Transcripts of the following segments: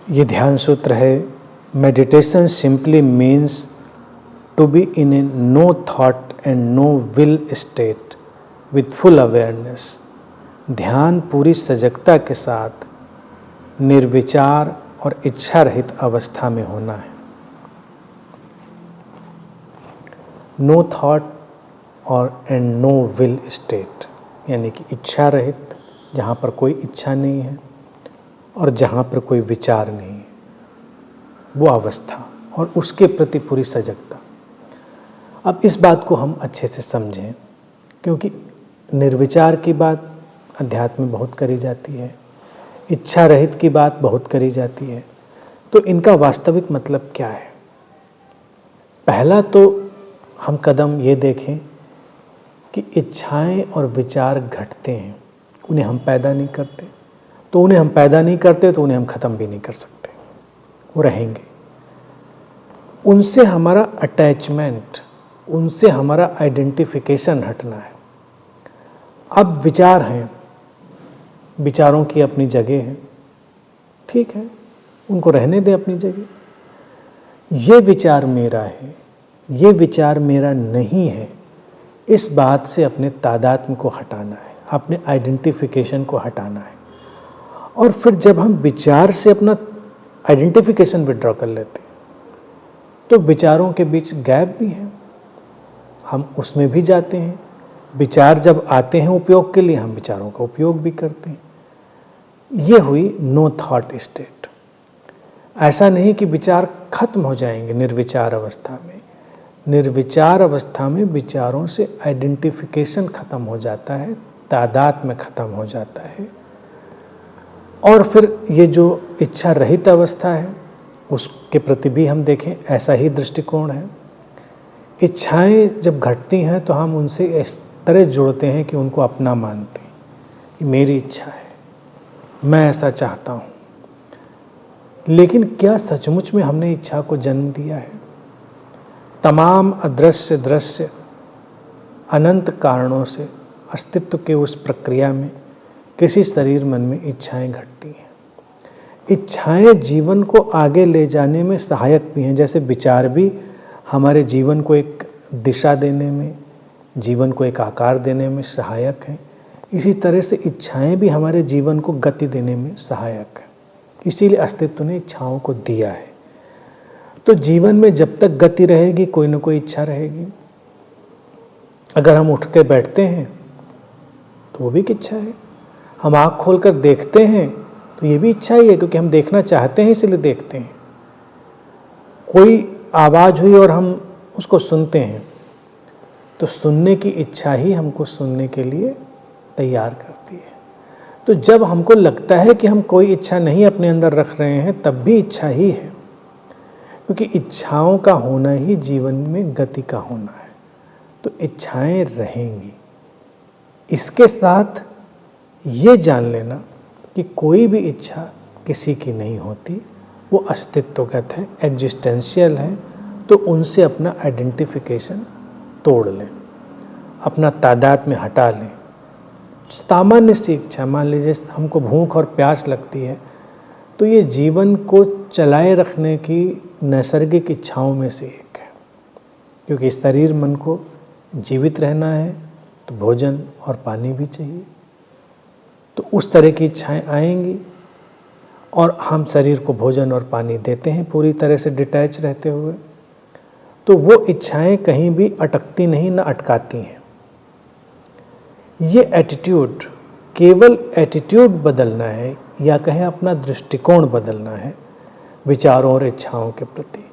ये ध्यान सूत्र है, meditation simply means to be in a no thought and no will state with full awareness. ध्यान पूरी सजगता के साथ निर्विचार और इच्छा रहित अवस्था में होना है। नो थॉट और एंड नो विल स्टेट, यानी कि इच्छा रहित, जहाँ पर कोई इच्छा नहीं है और जहाँ पर कोई विचार नहीं है, वो अवस्था, और उसके प्रति पूरी सजगता। अब इस बात को हम अच्छे से समझें, क्योंकि निर्विचार की बात अध्यात्म में बहुत करी जाती है, इच्छा रहित की बात बहुत करी जाती है। तो इनका वास्तविक मतलब क्या है? पहला तो हम कदम ये देखें कि इच्छाएं और विचार घटते हैं, उन्हें हम पैदा नहीं करते। तो उन्हें हम पैदा नहीं करते तो उन्हें हम ख़त्म भी नहीं कर सकते, वो रहेंगे। उनसे हमारा अटैचमेंट, उनसे हमारा आइडेंटिफिकेशन हटना है। अब विचार हैं, विचारों की अपनी जगह है, ठीक है, उनको रहने दें अपनी जगह। ये विचार मेरा है, ये विचार मेरा नहीं है, इस बात से अपने तादात्म्य को हटाना है, अपने आइडेंटिफिकेशन को हटाना है। और फिर जब हम विचार से अपना आइडेंटिफिकेशन विड्रॉ कर लेते हैं तो विचारों के बीच गैप भी है, हम उसमें भी जाते हैं। विचार जब आते हैं उपयोग के लिए, हम विचारों का उपयोग भी करते हैं। ये हुई नो थॉट स्टेट। ऐसा नहीं कि विचार खत्म हो जाएंगे निर्विचार अवस्था में। निर्विचार अवस्था में विचारों से आइडेंटिफिकेशन खत्म हो जाता है, तादात्म्य खत्म हो जाता है। और फिर ये जो इच्छा रहित अवस्था है, उसके प्रति भी हम देखें ऐसा ही दृष्टिकोण है। इच्छाएं जब घटती हैं तो हम उनसे इस तरह जुड़ते हैं कि उनको अपना मानते हैं, कि मेरी इच्छा है, मैं ऐसा चाहता हूँ। लेकिन क्या सचमुच में हमने इच्छा को जन्म दिया है? तमाम अदृश्य दृश्य अनंत कारणों से अस्तित्व के उस प्रक्रिया में किसी शरीर मन में इच्छाएं घटती हैं। इच्छाएं जीवन को आगे ले जाने में सहायक भी हैं, जैसे विचार भी हमारे जीवन को एक दिशा देने में, जीवन को एक आकार देने में सहायक हैं। इसी तरह से इच्छाएं भी हमारे जीवन को गति देने में सहायक है। इसीलिए अस्तित्व ने इच्छाओं को दिया है। तो जीवन में जब तक गति रहेगी, कोई ना कोई इच्छा रहेगी। अगर हम उठ के बैठते हैं तो वो भी एक इच्छा है। हम आँख खोलकर देखते हैं तो ये भी इच्छा ही है, क्योंकि हम देखना चाहते हैं, इसलिए देखते हैं। कोई आवाज़ हुई और हम उसको सुनते हैं, तो सुनने की इच्छा ही हमको सुनने के लिए तैयार करती है। तो जब हमको लगता है कि हम कोई इच्छा नहीं अपने अंदर रख रहे हैं, तब भी इच्छा ही है, क्योंकि इच्छाओं का होना ही जीवन में गति का होना है। तो इच्छाएं रहेंगी। इसके साथ ये जान लेना कि कोई भी इच्छा किसी की नहीं होती, वो अस्तित्वगत है, एग्जिस्टेंशियल है। तो उनसे अपना आइडेंटिफिकेशन तोड़ लें, अपना तादाद में हटा लें। सामान्य सी इच्छा, मान लीजिए हमको भूख और प्यास लगती है, तो ये जीवन को चलाए रखने की नैसर्गिक इच्छाओं में से एक है, क्योंकि शरीर मन को जीवित रहना है तो भोजन और पानी भी चाहिए। तो उस तरह की इच्छाएं आएंगी और हम शरीर को भोजन और पानी देते हैं पूरी तरह से डिटैच रहते हुए। तो वो इच्छाएं कहीं भी अटकती नहीं, ना अटकाती हैं। ये एटीट्यूड, केवल एटीट्यूड बदलना है, या कहें अपना दृष्टिकोण बदलना है विचारों और इच्छाओं के प्रति।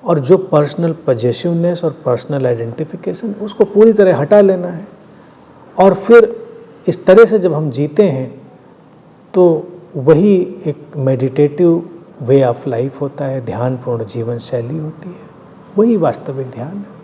और जो पर्सनल पजेसिवनेस और पर्सनल आइडेंटिफिकेशन, उसको पूरी तरह हटा लेना है। और फिर इस तरह से जब हम जीते हैं तो वही एक मेडिटेटिव वे ऑफ लाइफ होता है, ध्यानपूर्ण जीवन शैली होती है। वही वास्तविक ध्यान है।